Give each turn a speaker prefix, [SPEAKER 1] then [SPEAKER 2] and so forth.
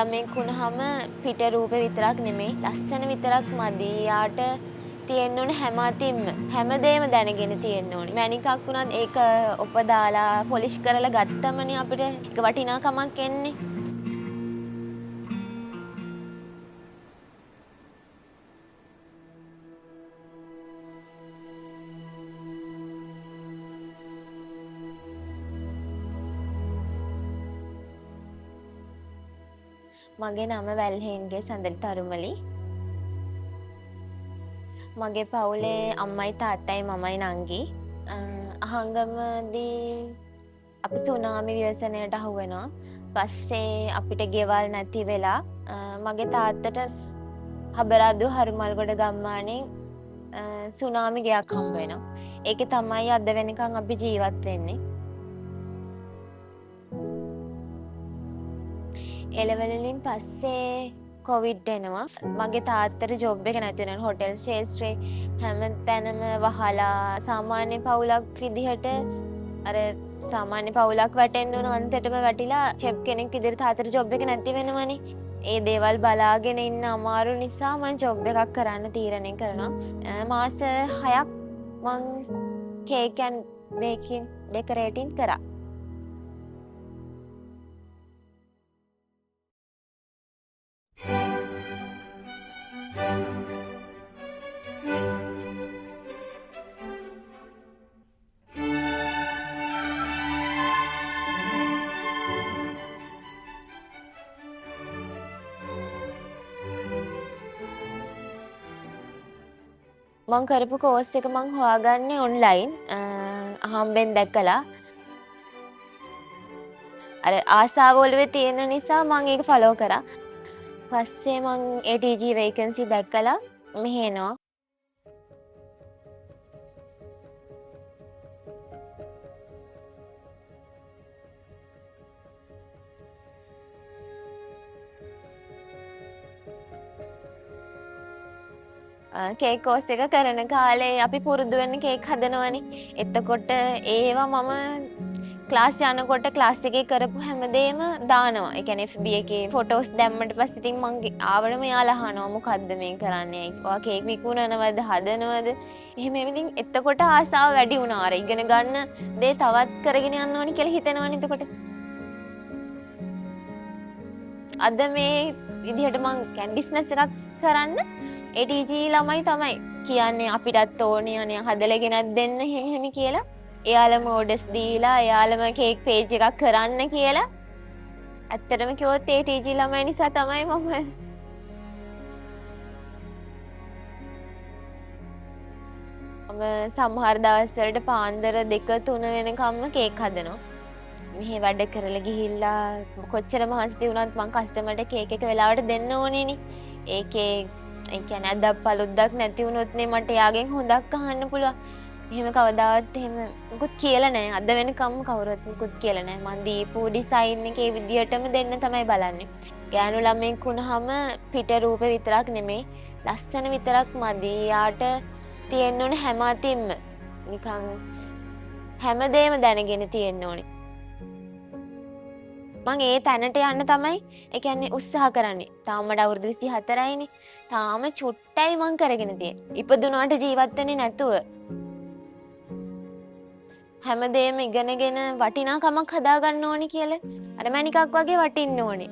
[SPEAKER 1] ළමෙක් වුණාම පිට රූපේ විතරක් නෙමෙයි ලස්සන විතරක් මදි. යාට තියෙන්න ඕනේ හැම අතින්ම හැමදේම දැනගෙන තියෙන්න ඕනේ. මැණිකක් වුණත් ඒක ඔප දාලා පොලිෂ් කරලා ගත්තමනේ අපිට ඒක වටිනාකමක් එන්නේ. මගේ නම වැල්හෙන්ගේ සඳලි තරුමලි. මගේ පවුලේ අම්මයි තාත්තයි මමයි නංගි. අහංගමදී අපි සුනාමි ව්‍යසනයට අහු වෙනවා. පස්සේ අපිට ගෙවල් නැති වෙලා මගේ තාත්තට හබරදු හරුමල්ගොඩ ගම්මානේ සුනාමි ගෙයක් හම්බ වෙනවා. ඒකේ තමයි අද වෙනකන් අපි ජීවත් වෙන්නේ. එළවලුලින් පස්සේ කොවිඩ් එනවා. මගේ තාත්තට ජොබ් එක නැති වෙනවා. හොටෙල් ශේෂ්ත්‍රේ හැම තැනම වහලා සාමාන්‍ය පවුලක් විදිහට අර සාමාන්‍ය පවුලක් වැටෙන්න ඕන අන්තයටම වැටිලා චෙෆ් කෙනෙක් විදිහට තාත්තට ජොබ් එක නැති වෙනවනේ. ඒ දේවල් බලාගෙන ඉන්න අමාරු නිසා මම ජොබ් එකක් කරන්න තීරණය කරනවා. මාස 6ක් මං කේක් ඇන්ඩ් බේකින් ඩෙකරේටින් කරා. මං කරපු කෝස් එක මං හොයාගන්නේ ඔන්ලයින් අහම්බෙන් දැකලා අර ආසාව ඔළුවේ තියෙන නිසා මං ඒක ෆලෝ කරා. පස්සේ මං ATG වේකන්සි දැක්කලා මෙහෙ එනවා. කේක් කෝස් එක කරන කාලේ අපි පුරුදු වෙන්න කේක් හදනවනේ. එතකොට ඒවා මම ක්ලාස් යනකොට ක්ලාස් එකේ කරපු හැමදේම දානවා. ඒ කියන්නේ FB එකේ ෆොටෝස් දැම්මට පස්සේ ඉතින් මං ආවම එයාලා අහනවා මොකද්ද මේ කරන්නේ? ඔයා කේක් විකුණනවද හදනවද? එහෙම ඉතින් එතකොට ආසාව වැඩි වුණා. අර ඉගෙන ගන්න දේ තවත් කරගෙන යන්න ඕනි කියලා හිතෙනවනේ එතකොට. අද මේ විදිහට මං කියන්නේ බිස්නස් එකක් කරන්න ATG ළමයි තමයි කියන්නේ අපිටත් ඕනේ අනේ හදලා ගෙනත් දෙන්න එහෙම කියලා. එයාලම ඕඩර්ස් දීලා එයාලම කේක් පේජ් එකක් කරන්න කියලා. ඇත්තටම කිව්වොත් ATG ළමයි නිසා තමයි මම සමහර දවස්වලට පාන්දර 2-3 වෙනකම්ම කේක් හදනවා. මෙහෙ වැඩ කරලා ගිහිල්ලා කොච්චර මහන්සි වුණත් මං කස්ටමර්ට කේක් එක වෙලාවට දෙන්න ඕනේනේ. ඒකේ ඒ කියන්නේ අදක් පළුද්දක් නැති වුණොත් නේ මට එයාගෙන් හොඳක් අහන්න පුළුවන්. එහෙම කවදාවත් එහෙම මුකුත් කියලා නැහැ. අද වෙනකම්ම කවුරුත් මුකුත් කියලා නැහැ. මං දීපු ඩිසයින් එකේ විදියටම දෙන්න තමයි බලන්නේ. ගෑනු ළමෙක් වුණාම පිට රූපේ විතරක් නෙමෙයි ලස්සන විතරක් මදි. යාට තියෙන්න ඕනේ හැම අතින්ම නිකන් හැමදේම දැනගෙන තියෙන්න ඕනේ. මං ඒ තැනට යන්න තමයි ඒ කියන්නේ උත්සාහ කරන්නේ. තාම මට අවුරුදු 24යිනේ. තාම චුට්ටයි මං කරගෙන තියෙන්නේ. ඉපදුනාට ජීවත් වෙන්නේ නැතුව. හැමදේම ඉගෙනගෙන වටිනාකමක් හදාගන්න ඕනි කියලා. අර මැණිකක් වගේ වටින්න ඕනේ.